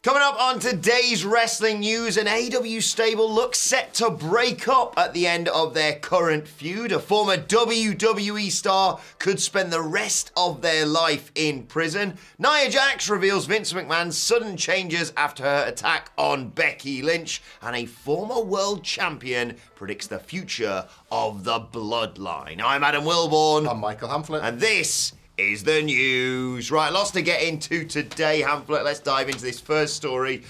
Coming up on today's wrestling news, an AEW stable looks set to break up at the end of their current feud. A former WWE star could spend the rest of their life in prison. Nia Jax reveals Vince McMahon's sudden changes after her attack on Becky Lynch. And a former world champion predicts the future of the Bloodline. I'm Adam Wilborn. I'm Michael Hamflett. And this is the news. Right, lots to get into today, Hamflett. Let's dive into this first story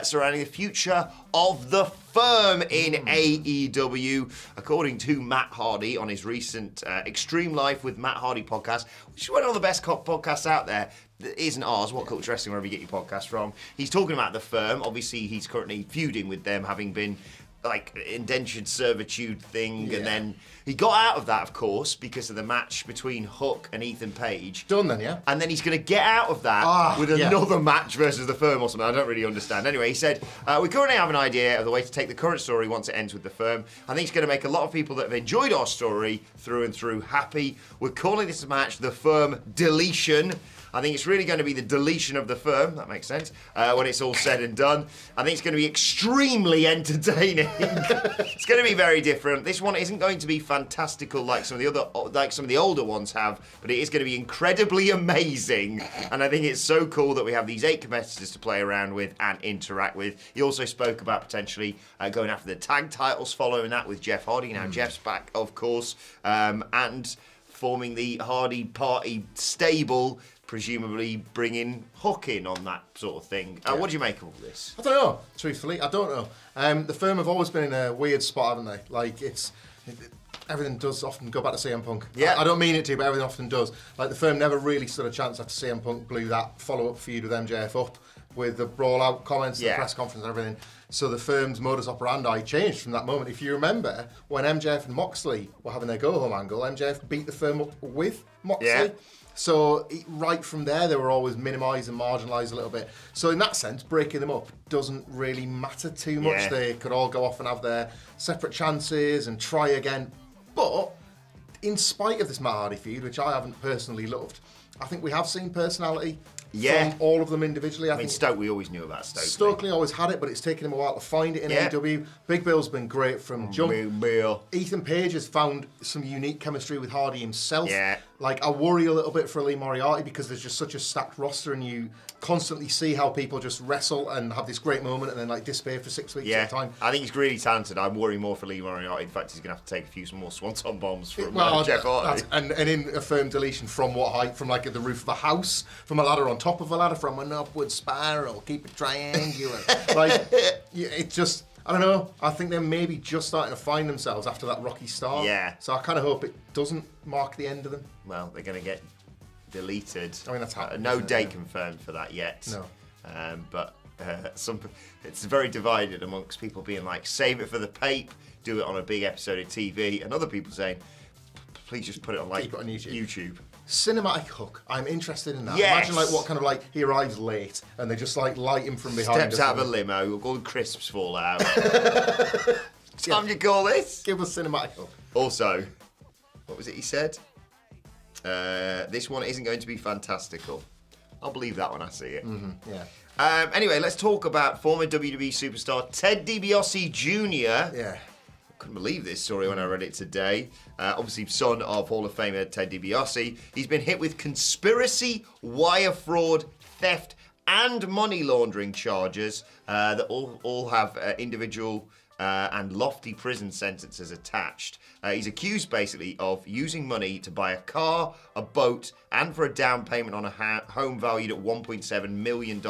surrounding the future of the firm in AEW. According to Matt Hardy on his recent Extreme Life with Matt Hardy podcast, which is one of the best podcasts out there, that isn't ours, WhatCulture Wrestling, wherever you get your podcast from. He's talking about the firm. Obviously, he's currently feuding with them, having been like indentured servitude thing, and then he got out of that, of course, because of the match between Hook and Ethan Page. Done then, yeah? And then he's going to get out of that with another match versus the firm or something. I don't really understand. Anyway, he said, we currently have an idea of the way to take the current story once it ends with the firm. I think it's going to make a lot of people that have enjoyed our story through and through happy. We're calling this match the Firm Deletion. I think it's really going to be the deletion of the firm. That makes sense. When it's all said and done. I think it's going to be extremely entertaining. It's going to be very different. This one isn't going to be fantastical like some of the older ones have, but it is going to be incredibly amazing. And I think it's so cool that we have these 8 competitors to play around with and interact with. He also spoke about potentially going after the tag titles following that with Jeff Hardy. Now Jeff's back, of course, and forming the Hardy Party stable, presumably bringing Hook in on that sort of thing. What do you make of all this? I don't know, truthfully. I don't know. The firm have always been in a weird spot, haven't they? Like, everything does often go back to CM Punk. Yeah. I don't mean it to, but everything often does. Like, the firm never really stood a chance after CM Punk blew that follow-up feud with MJF up with the brawl-out comments, the press conference and everything. So the firm's modus operandi changed from that moment. If you remember, when MJF and Moxley were having their go-home angle, MJF beat the firm up with Moxley. Yeah. So right from there, they were always minimised and marginalised a little bit. So in that sense, breaking them up doesn't really matter too much. Yeah. They could all go off and have their separate chances and try again. But in spite of this Matt Hardy feud, which I haven't personally loved, I think we have seen personality from all of them individually. I mean, Stoke, we always knew about Stoke. Stokely always had it, but it's taken him a while to find it in AEW. Big Bill's been great from jump. Big Bill. Ethan Page has found some unique chemistry with Hardy himself. Yeah. Like, I worry a little bit for Lee Moriarty because there's just such a stacked roster and you constantly see how people just wrestle and have this great moment and then like disappear for 6 weeks at a time. I think he's really talented. I'm worrying more for Lee Moriarty. In fact, he's going to have to take a few more swanton bombs from Jeff Hardy. And in a firm deletion from what height? From like the roof of a house? From a ladder on top of a ladder? From an upward spiral? Keep it triangular. Like, it just... I don't know. I think they're maybe just starting to find themselves after that rocky start. Yeah. So I kind of hope it doesn't mark the end of them. Well, they're going to get deleted. I mean, that's happening. No date confirmed for that yet. No. But it's very divided amongst people being like, save it for the Pape, do it on a big episode of TV, and other people saying, please just put it on like YouTube. Cinematic Hook. I'm interested in that. Yes. Imagine like what kind of like he arrives late and they just like light him from behind. Steps out of a limo, all the crisps fall out. Time to call this. Give us Cinematic Hook. Also, what was it he said? This one isn't going to be fantastical. I'll believe that when I see it. Mm-hmm. Yeah. Anyway, let's talk about former WWE superstar Ted DiBiase Jr. Yeah. Couldn't believe this story when I read it today. Obviously, son of Hall of Famer Ted DiBiase. He's been hit with conspiracy, wire fraud, theft, and money laundering charges that all have individual and lofty prison sentences attached. He's accused, basically, of using money to buy a car, a boat, and for a down payment on a home valued at $1.7 million.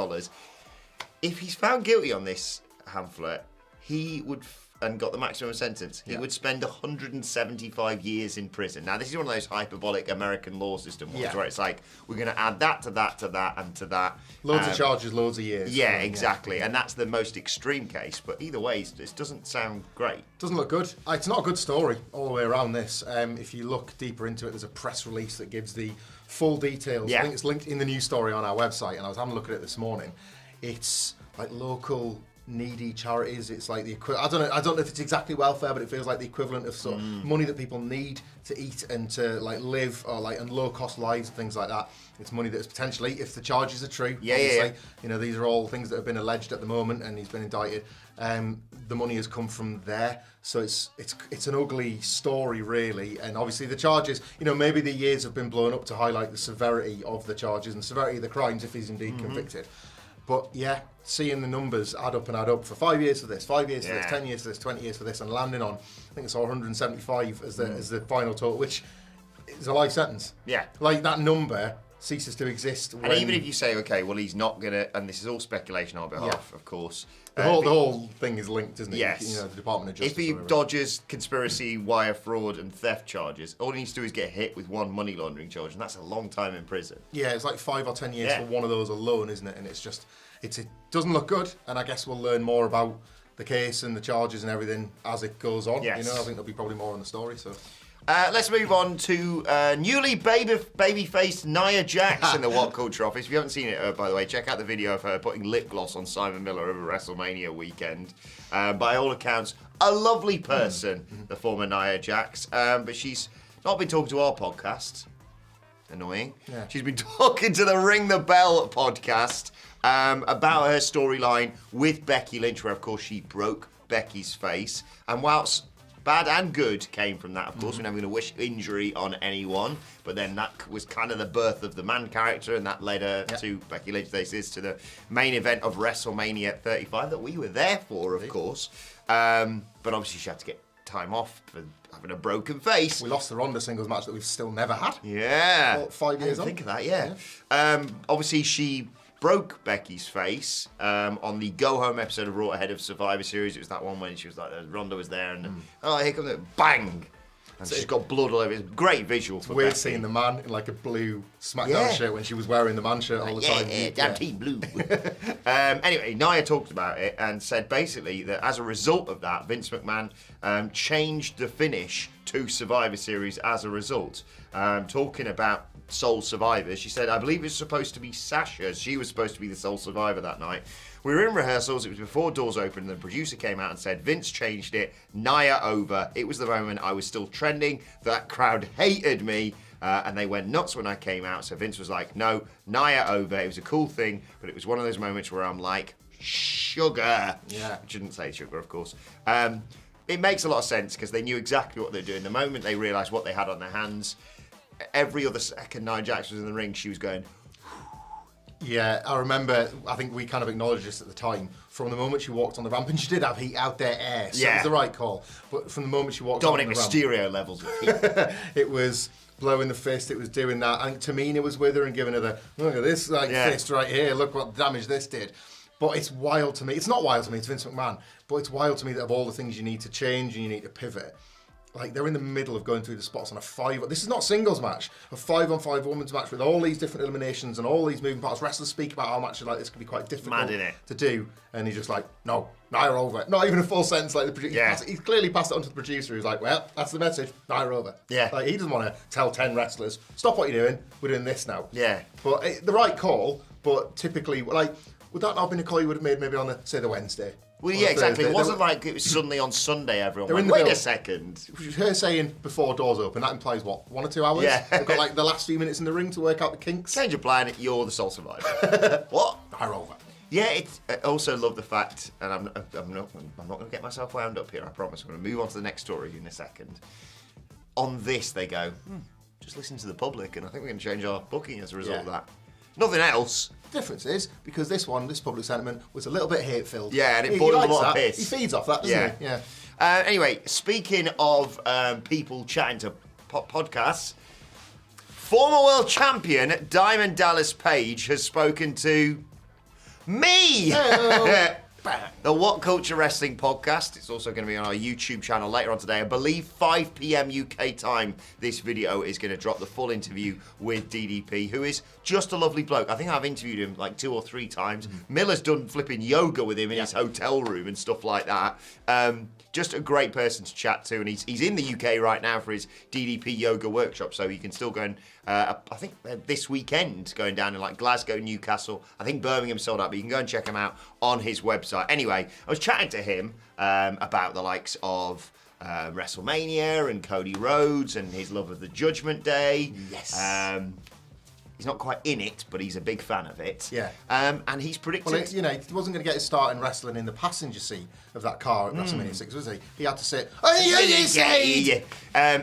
If he's found guilty on this, Hamflett, he would... and got the maximum sentence, he would spend 175 years in prison. Now, this is one of those hyperbolic American law system ones where it's like, we're going to add that to that to that and to that. Loads of charges, loads of years. Yeah, exactly. And that's the most extreme case. But either way, this doesn't sound great. Doesn't look good. It's not a good story all the way around this. If you look deeper into it, there's a press release that gives the full details. Yeah. I think it's linked in the news story on our website, and I was having a look at it this morning. It's like local needy charities. It's like the I don't know if it's exactly welfare, but it feels like the equivalent of sort of money that people need to eat and to like live, or like and low cost lives and things like that. It's money that is potentially, if the charges are true, obviously, you know, these are all things that have been alleged at the moment, and he's been indicted. The money has come from there, so it's an ugly story, really. And obviously the charges, you know, maybe the years have been blown up to highlight the severity of the charges and severity of the crimes if he's indeed convicted. But yeah, seeing the numbers add up for 5 years for this, 5 years for this, 10 years for this, 20 years for this, and landing on, I think it's 175 as the final total, which is a life sentence. Yeah. Like, that number ceases to exist. And even if you say, okay, well, he's not going to, and this is all speculation on behalf, of course. The whole thing is linked, isn't it? Yes. You know, the Department of Justice. If he dodges conspiracy, wire fraud, and theft charges, all he needs to do is get hit with one money laundering charge, and that's a long time in prison. Yeah, it's like 5 or 10 years for one of those alone, isn't it? And it's just, it doesn't look good, and I guess we'll learn more about the case and the charges and everything as it goes on. Yes. You know, I think there'll be probably more on the story, so... Let's move on to newly baby-faced Nia Jax in the WhatCulture office. If you haven't seen it, by the way, check out the video of her putting lip gloss on Simon Miller over WrestleMania weekend. By all accounts, a lovely person, the former Nia Jax. But she's not been talking to our podcast. Annoying. Yeah. She's been talking to the Ring the Bell podcast about her storyline with Becky Lynch, where, of course, she broke Becky's face. And whilst... bad and good came from that, of course. We're never going to wish injury on anyone. But then that was kind of the birth of the man character, and that led her to Becky Lynch, to the main event of WrestleMania 35 that we were there for, of course. But obviously she had to get time off for having a broken face. We lost the Ronda singles match that we've still never had. Yeah. Well, 5 years on. Think of that, yeah. Obviously she broke Becky's face on the go-home episode of Raw ahead of Survivor Series. It was that one when she was like, Ronda was there, and here comes it, bang! And she's got blood all over. It's a great visual for Weird Becky. seeing the man in like a blue SmackDown shirt when she was wearing the man shirt all the time. Damn Team Blue. Anyway, Nia talked about it and said basically that as a result of that, Vince McMahon changed the finish to Survivor Series as a result. Talking about sole survivors, she said, I believe it was supposed to be Sasha. She was supposed to be the sole survivor that night. We were in rehearsals. It was before doors opened, and the producer came out and said, Vince changed it. Nia over. It was the moment I was still trending. That crowd hated me, and they went nuts when I came out. So Vince was like, no, Nia over. It was a cool thing, but it was one of those moments where I'm like, sugar. Yeah. I shouldn't say sugar, of course. It makes a lot of sense because they knew exactly what they were doing. The moment they realised what they had on their hands, every other second Nia Jax was in the ring, she was going... Yeah, I remember, I think we kind of acknowledged this at the time. From the moment she walked on the ramp, and she did have heat out there air, so it was the right call. But from the moment she walked on the ramp... Dominic Mysterio levels of heat. It was blowing the fist, it was doing that. And Tamina was with her and giving her the, look at this fist right here, look what damage this did. But it's wild to me. It's not wild to me, it's Vince McMahon. But it's wild to me that of all the things you need to change and you need to pivot, like they're in the middle of going through the spots on a 5. This is not a singles match, a 5-on-5 women's match with all these different eliminations and all these moving parts. Wrestlers speak about how much like this could be quite difficult to do, and he's just like, no, Nia over. Not even a full sentence like the producer. Yeah. He's clearly passed it on to the producer. Who's like, well, that's the message. Nia over. Yeah. Like he doesn't want to tell 10 wrestlers, stop what you're doing. We're doing this now. Yeah. But the right call. But typically, like, would that not have been a call you would have made maybe on the Wednesday? Well, yeah, exactly. It wasn't like it was suddenly on Sunday, everyone went, wait a second. Her saying before doors open, that implies what, 1 or 2 hours? Yeah. They've got like the last few minutes in the ring to work out the kinks. Change of plan, you're the sole survivor. What? I roll that. Yeah, I also love the fact, and I'm not going to get myself wound up here, I promise. I'm going to move on to the next story in a second. On this, they go, just listen to the public, and I think we're going to change our booking as a result of that. Nothing else. The difference is, because this public sentiment was a little bit hate-filled. Yeah, and it boiled a lot of piss. He feeds off that, doesn't he? Yeah. Anyway, speaking of people chatting to podcasts, former world champion Diamond Dallas Page has spoken to me. The WhatCulture Wrestling Podcast. It's also going to be on our YouTube channel later on today. I believe 5 p.m. UK time, this video is going to drop, the full interview with DDP, who is just a lovely bloke. I think I've interviewed him like 2 or 3 times. Miller's done flipping yoga with him in his hotel room and stuff like that. Just a great person to chat to, and he's in the UK right now for his DDP yoga workshop, so you can still go and, I think this weekend, going down in like Glasgow, Newcastle, I think Birmingham sold out, but you can go and check him out on his website. website. Anyway, I was chatting to him about the likes of WrestleMania and Cody Rhodes and his love of the Judgment Day. Yes. He's not quite in it, but he's a big fan of it. Yeah. And he's predicted... Well, he wasn't going to get his start in wrestling in the passenger seat of that car at WrestleMania 6, was he? He had to sit... Anyway,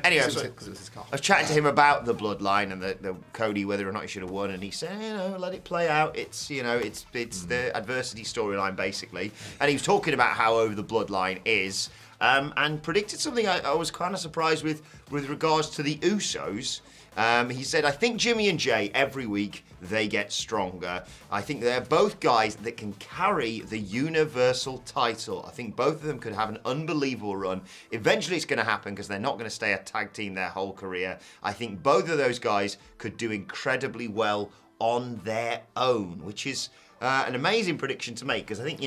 because it was his car. I was chatting to him about the Bloodline and the Cody, whether or not he should have won, and he said, let it play out. It's, it's the adversity storyline, basically. And he was talking about how over the Bloodline is, and predicted something I was kind of surprised with regards to the Usos. He said, I think Jimmy and Jay, every week, they get stronger. I think they're both guys that can carry the Universal title. I think both of them could have an unbelievable run. Eventually it's going to happen because they're not going to stay a tag team their whole career. I think both of those guys could do incredibly well on their own, which is an amazing prediction to make because I think,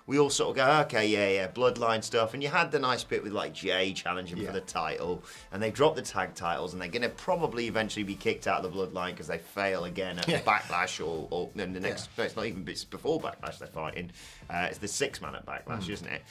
we all sort of go, okay, yeah, Bloodline stuff. And you had the nice bit with, like, Jay challenging for the title. And they dropped the tag titles. And they're going to probably eventually be kicked out of the Bloodline because they fail again at Backlash or in the next... No, it's not even it's before Backlash they're fighting. It's the 6-man at Backlash, isn't it?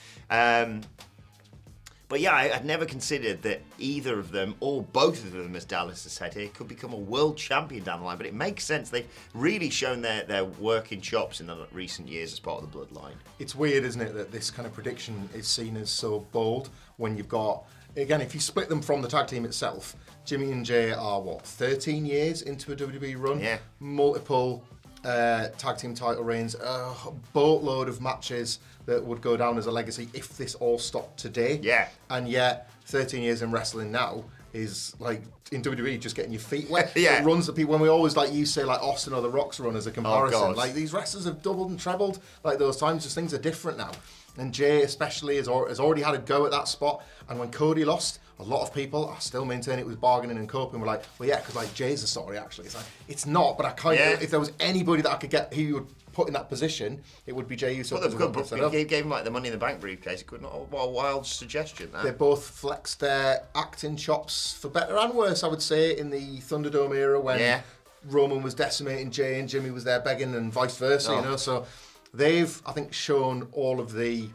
But yeah, I had never considered that either of them, or both of them, as Dallas has said here, could become a world champion down the line. But it makes sense. They've really shown their working chops in the recent years as part of the Bloodline. It's weird, isn't it, that this kind of prediction is seen as so bold when you've got, again, if you split them from the tag team itself, Jimmy and Jay are, 13 years into a WWE run? Yeah. Multiple tag team title reigns, a boatload of matches that would go down as a legacy if this all stopped today. Yeah. And yet, 13 years in wrestling now is like in WWE just getting your feet wet. Yeah. It runs that people, when we always say like Austin or The Rock's run as a comparison. God. Like these wrestlers have doubled and trebled like those times, just things are different now. And Jay especially has already had a go at that spot. And when Cody lost, a lot of people, I still maintain it was bargaining and coping, were like, well, yeah, because like Jay's the story actually. It's like, it's not, but I kind of, if there was anybody that I could get who you would put in that position, it would be Jay Uso. Well, they gave him like the Money in the Bank briefcase. It couldn't. What a wild suggestion that. They both flexed their acting chops for better and worse, I would say, in the Thunderdome era when Roman was decimating Jay and Jimmy was there begging and vice versa, So they've, I think, shown all of the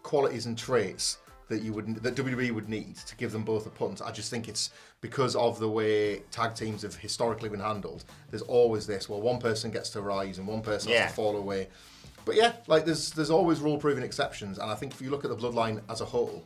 qualities and traits that WWE would need to give them both a punt. I just think it's because of the way tag teams have historically been handled. There's always this, one person gets to rise and one person has to fall away. But yeah, like there's always rule-proving exceptions. And I think if you look at the Bloodline as a whole,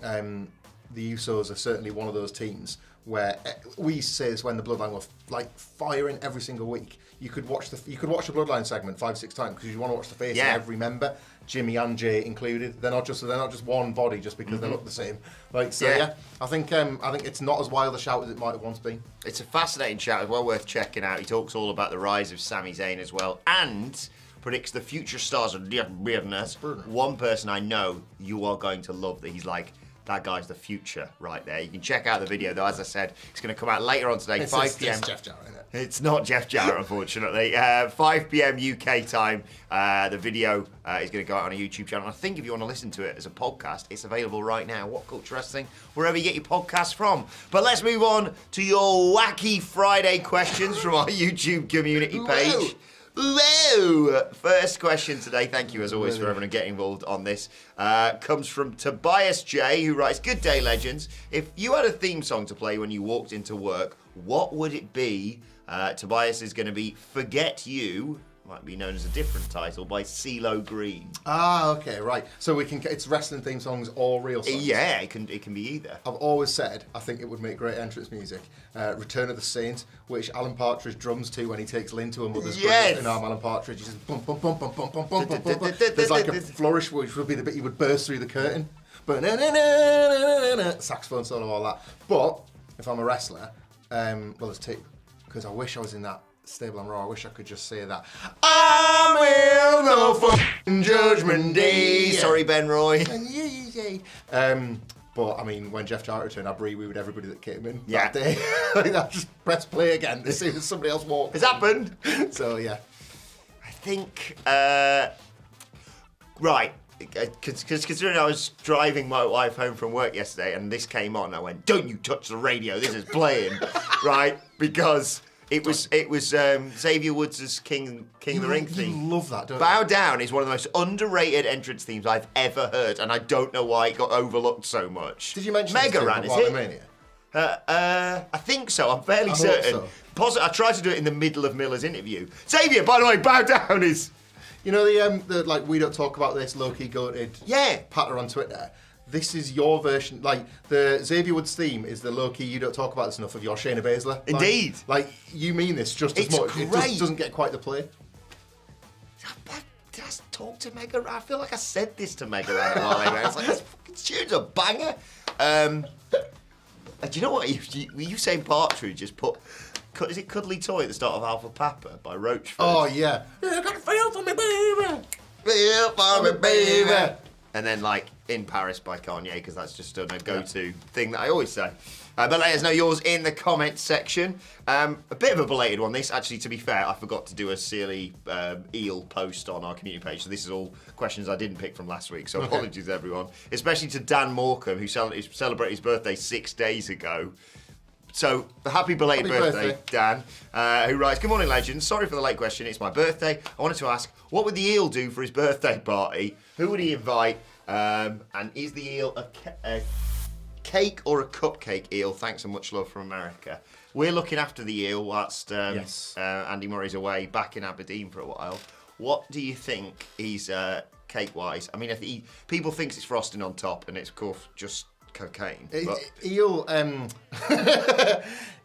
the Usos are certainly one of those teams where we used to say this when the Bloodline were like firing every single week. You could watch the Bloodline segment 5-6 times because you want to watch the face of every member, Jimmy and Jay included. They're not just one body just because they look the same. I think it's not as wild a shout as it might have once been. It's a fascinating shout, as well worth checking out. He talks all about the rise of Sami Zayn as well, and predicts the future stars of the business. One person I know you are going to love that he's like, that guy's the future right there. You can check out the video, though. As I said, it's going to come out later on today, 5 p.m. It's Jeff Jarrett, isn't it? It's not Jeff Jarrett, unfortunately. 5 p.m. UK time. The video is going to go out on a YouTube channel. I think if you want to listen to it as a podcast, it's available right now. WhatCulture Wrestling, wherever you get your podcasts from. But let's move on to your wacky Friday questions from our YouTube community page. Whoa! First question today, thank you as always for everyone getting involved on this, comes from Tobias J, who writes, Good day, legends. If you had a theme song to play when you walked into work, what would it be? Tobias is going to be Forget You, might be known as a different title, by CeeLo Green. Ah, okay, right. So it's wrestling theme songs or real songs? Yeah, it can be either. I've always said I think it would make great entrance music. Return of the Saint, which Alan Partridge drums to when he takes Lynn to a mother's grave in Alan Partridge. He says bum bum bum bum bum bum bum bum bum. There's like a flourish which would be the bit you would burst through the curtain. Saxophone solo, all that. But if I'm a wrestler, there's two. Because I wish I was in that stable and Raw. I wish I could just say that. I will the fucking Judgment Day. Sorry, Ben Roy. But I mean, when Jeff Jarrett returned, I breathe with everybody that came in that day. I just press play again to see if somebody else walked. It's happened. So yeah, I think right. Because considering I was driving my wife home from work yesterday and this came on, I went, don't you touch the radio, this is playing, right? Because It was Xavier Woods' King of the Ring theme. You love that, don't Bow you? Down is one of the most underrated entrance themes I've ever heard, and I don't know why it got overlooked so much. Did you mention Mega Ran, is it? Mania? I think so. I'm fairly certain. So. I tried to do it in the middle of Miller's interview. Xavier, by the way, Bow Down is. You know the like we don't talk about this low-key goated patter on Twitter. This is your version. Like the Xavier Woods theme is the low-key you don't talk about this enough of your Shayna Baszler. Indeed. Like you mean this just as much. Great. It just doesn't get quite the play. Did I talk to Mega Ran? I feel like I said this to Mega Ran a while ago. It's like, this fucking tune's a banger. Do you know what? You saying Partridge just put... Is it Cuddly Toy at the start of Alpha Papa by Roachford? Oh, yeah. You gotta feel for me, baby. Feel for me, baby. And then, like, In Paris by Kanye, because that's just a go-to thing that I always say. But let us know yours in the comments section. A bit of a belated one, this. Actually, to be fair, I forgot to do a silly eel post on our community page, so this is all questions I didn't pick from last week, so apologies, everyone. Especially to Dan Morecambe, who celebrated his birthday 6 days ago. So, happy belated birthday, Dan, who writes, "Good morning, legends. Sorry for the late question. It's my birthday. I wanted to ask, what would the eel do for his birthday party? Who would he invite? And is the eel a cake or a cupcake eel? Thanks and much love from America." We're looking after the eel whilst Andy Murray's away back in Aberdeen for a while. What do you think he's cake-wise? I mean, people think it's frosting on top, and it's, of course, just cocaine.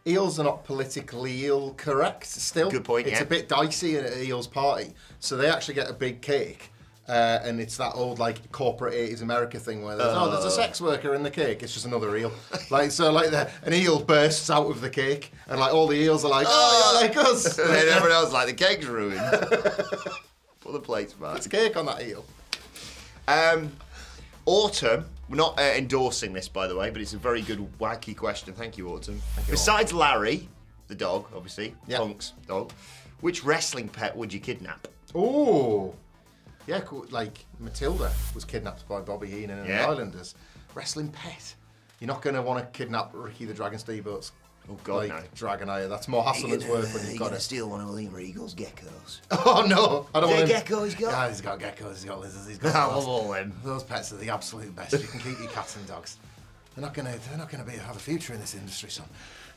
Eels are not politically eel correct still. Good point, It's a bit dicey at an eel's party. So they actually get a big cake. And it's that old like corporate 80s America thing where there's a sex worker in the cake. It's just another eel. An eel bursts out of the cake, and like all the eels are like, "Oh, you're like us." And then everyone else like, the cake's ruined. Put the plates back. It's cake on that eel. Autumn. We're not endorsing this, by the way, but it's a very good wacky question. Thank you, Autumn. Besides Larry, the dog, obviously, Punk's dog, which wrestling pet would you kidnap? Oh. Yeah, cool. Like Matilda was kidnapped by Bobby Heenan and the Islanders. Wrestling pet. You're not going to want to kidnap Ricky the Dragon Steamboat's no. Dragon Eye. That's more hassle than it's worth when you've got to steal one of William Regal's geckos. Oh no, I don't want him. Gecko he's got? Yeah, he's got geckos, he's got lizards, he's got all them. Those pets are the absolute best. You can keep your cats and dogs. They're not gonna have a future in this industry, son.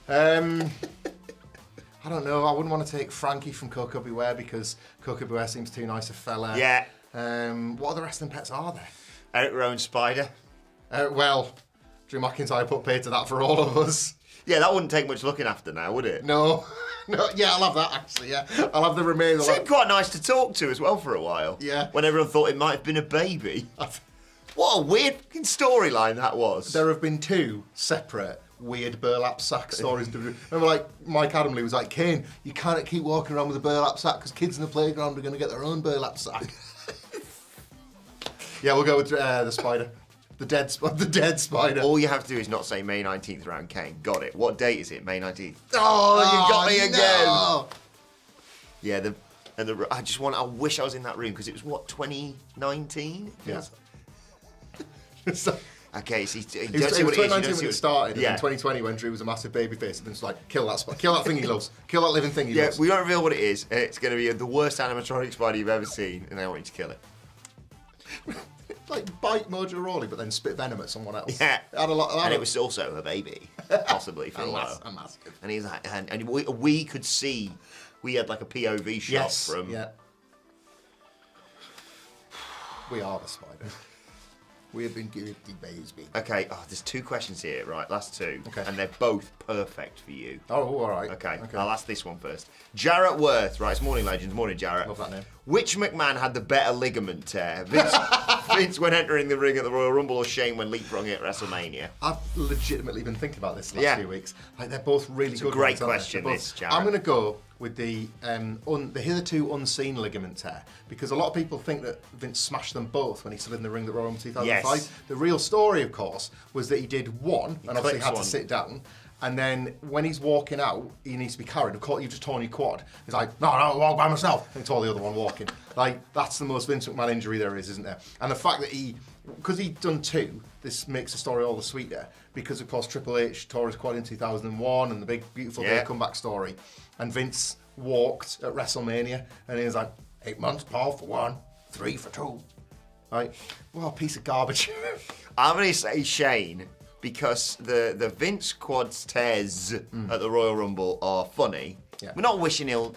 I don't know. I wouldn't want to take Frankie from Coco Beware because Coco Beware seems too nice a fella. Yeah. What other wrestling pets are there? Eric Rowan Spider. Well, Drew McIntyre put pay to that for all of us. Yeah, that wouldn't take much looking after now, would it? No. Yeah, I'll have that actually. Yeah, I'll have the remainder. Seemed quite nice to talk to as well for a while. Yeah. When everyone thought it might have been a baby. What a weird fucking storyline that was. There have been two separate weird burlap sack stories. Remember, like Mike Adamley was like, "Kane, you can't keep walking around with a burlap sack because kids in the playground are going to get their own burlap sack." Yeah, we'll go with the spider. The dead spider. All you have to do is not say May 19th around Kane. Got it. What date is it? May 19th. Oh, you got me again. No. Yeah, I wish I was in that room because it was what, 2019? Yeah. Okay, so it was 2019 when it started, yeah. And 2020 when Drew was a massive babyface, and it's like, kill that thing he loves, kill that living thing he loves. Yeah, we don't reveal what it is. It's going to be the worst animatronic spider you've ever seen, and I want you to kill it. Like bite Mojo Rawley, but then spit venom at someone else. Yeah, it had a lot. And it was also a baby, possibly for a while. Massive. And he's like, and we could see, we had like a POV shot from. Yeah. We are the spider. We have been good, babies. Okay, there's two questions here, right? Last two. Okay. And they're both perfect for you. Oh, all right. Okay, I'll ask this one first. Jarrett Worth writes, "Morning, legends. Morning, Jarrett. Love that name. Which McMahon had the better ligament tear? Vince when entering the ring at the Royal Rumble, or Shane when leapfrogging at WrestleMania?" I've legitimately been thinking about this the last few weeks. Like, they're both really good. It's a great ones, question, this, Jarrett. I'm going to go with the hitherto unseen ligament tear, because a lot of people think that Vince smashed them both when he stood in the ring at Royal Rumble 2005. Yes. The real story, of course, was that he did one, and obviously had to sit down. And then when he's walking out, he needs to be carried. Of course, you've just torn your quad. He's like, "No, I'll walk by myself." And he tore the other one walking. Like, that's the most Vince McMahon injury there is, isn't there? And the fact that because he'd done 2, this makes the story all the sweeter, because of course Triple H tore his quad in 2001 and the big beautiful day comeback story, and Vince walked at WrestleMania and he was like, 8 months, Paul for 1, 3 for 2. Like, well, piece of garbage. I'm going to say Shane, because the Vince quads tears at the Royal Rumble are funny. Yeah. We're not wishing ill,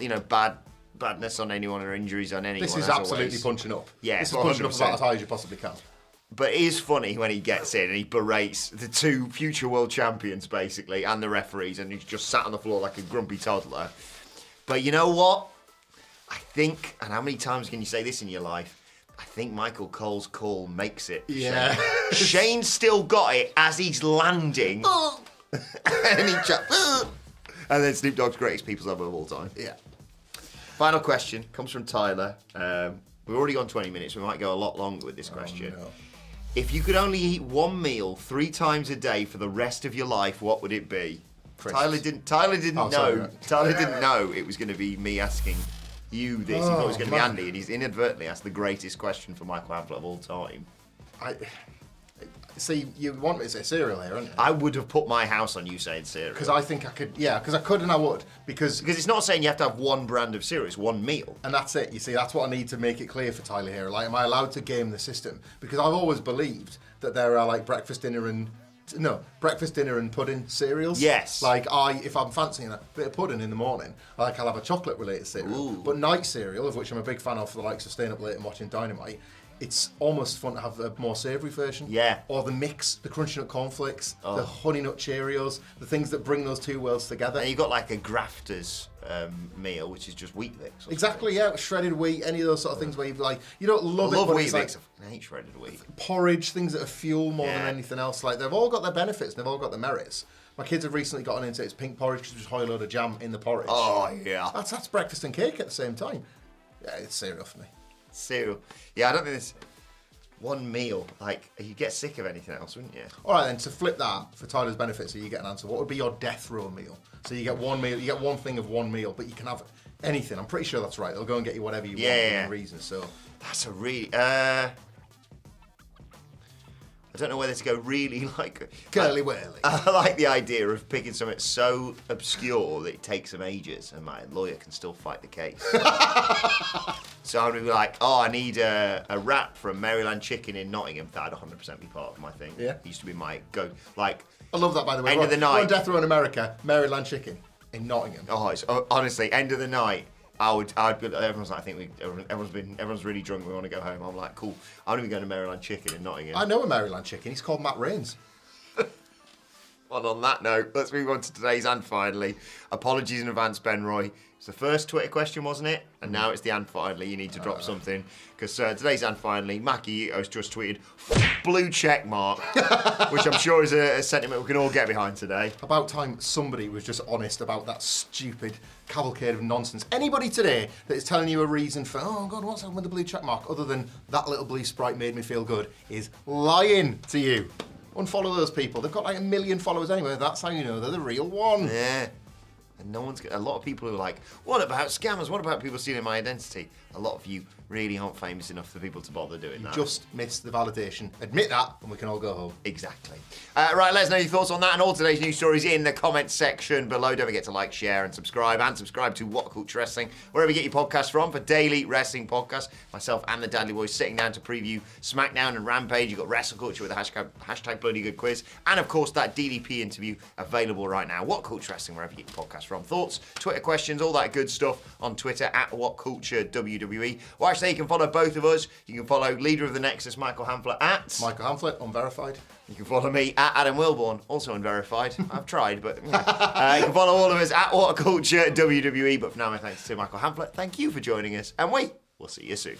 badness on anyone or injuries on anyone. This is absolutely punching up. Yeah, this is punching up about as high as you possibly can. But it is funny when he gets in and he berates the 2 future world champions, basically, and the referees, and he's just sat on the floor like a grumpy toddler. But you know what? I think, and how many times can you say this in your life? I think Michael Cole's call makes it. Yeah. Shane's still got it as he's landing. And he and then Snoop Dogg's greatest people's album of all time. Yeah. Final question comes from Tyler. We've already gone 20 minutes. We might go a lot longer with this question. No. If you could only eat one meal 3 times a day for the rest of your life, what would it be? Tyler didn't know. Sorry. Tyler didn't know it was going to be me asking you this. He thought it was going to be Andy, and he's inadvertently asked the greatest question for Michael Hamflett of all time. See, you want me to say cereal here, aren't you? I would have put my house on you saying cereal. Because I think I could, because I could and I would. Because it's not saying you have to have one brand of cereal, it's one meal. And that's it. You see, that's what I need to make it clear for Tyler here. Like, am I allowed to game the system? Because I've always believed that there are like breakfast, dinner and pudding cereals. Yes. Like, if I'm fancying a bit of pudding in the morning, I'll have a chocolate related cereal. Ooh. But night cereal, of which I'm a big fan of for the likes of staying up late and watching Dynamite, it's almost fun to have a more savoury version. Yeah. Or the mix, the Crunchy Nut Cornflakes, the Honey Nut Cheerios, the things that bring those 2 worlds together. And you've got like a grafter's meal, which is just Wheat Bix. Exactly, yeah. Shredded wheat, any of those sort of things where you you don't love I it, love but Wheat it's Bix. like I hate shredded wheat. Porridge, things that are fuel more than anything else. Like, they've all got their benefits and they've all got their merits. My kids have recently gotten into it's pink porridge because you just hoil a load of jam in the porridge. Oh, yeah. That's breakfast and cake at the same time. Yeah, it's cereal for me. Cereal. Yeah, I don't think there's one meal. Like, you'd get sick of anything else, wouldn't you? All right, then, to flip that for Tyler's benefit so you get an answer, what would be your death row meal? So you get one meal, you get one thing of one meal, but you can have anything. I'm pretty sure that's right. They'll go and get you whatever you want within reason. So that's a really... I don't know whether to go really curly whirly. I like the idea of picking something so obscure that it takes them ages and my lawyer can still fight the case. So I'm going to be like, I need a wrap from Maryland Chicken in Nottingham. That'd 100% be part of my thing. Yeah. It used to be my go. Like, I love that, by the way. End of the night. We're on death row in America, Maryland Chicken in Nottingham. Honestly, end of the night. Everyone's like, everyone's really drunk. We want to go home. I'm like, cool. I'm gonna be going to Maryland Chicken in Nottingham. I know a Maryland Chicken. He's called Matt Rains. Well, on that note, let's move on to today's and finally. Apologies in advance, Ben Roy. It's the first Twitter question, wasn't it? And now it's the and finally. You need to drop something because today's and finally, Mackie has just tweeted blue check mark, which I'm sure is a sentiment we can all get behind today. About time somebody was just honest about that stupid cavalcade of nonsense. Anybody today that is telling you a reason for, oh God, what's happened with the blue check mark, other than that little blue sprite made me feel good, is lying to you. Unfollow those people. They've got like 1 million followers anyway. That's how you know they're the real one. Yeah. And a lot of people who are like, what about scammers? What about people stealing my identity? A lot of you really aren't famous enough for people to bother doing that. Just missed the validation. Admit that, and we can all go home. Exactly. Right, let us know your thoughts on that and all today's news stories in the comments section below. Don't forget to like, share, and subscribe to What Culture Wrestling, wherever you get your podcasts from, for daily wrestling podcasts. Myself and the Dudley Boys sitting down to preview SmackDown and Rampage. You've got Wrestle Culture with the hashtag Bloody Good Quiz, and of course that DDP interview available right now. What Culture Wrestling, wherever you get your podcasts from. Thoughts, Twitter questions, all that good stuff on Twitter at WhatCultureWWE. Or actually, you can follow both of us. You can follow Leader of the Nexus, Michael Hamflett, at Michael Hamflett, unverified. You can follow me at Adam Wilborn, also unverified. I've tried, but you can follow all of us at WhatCultureWWE. But for now, my thanks to Michael Hamflett. Thank you for joining us, and we will see you soon.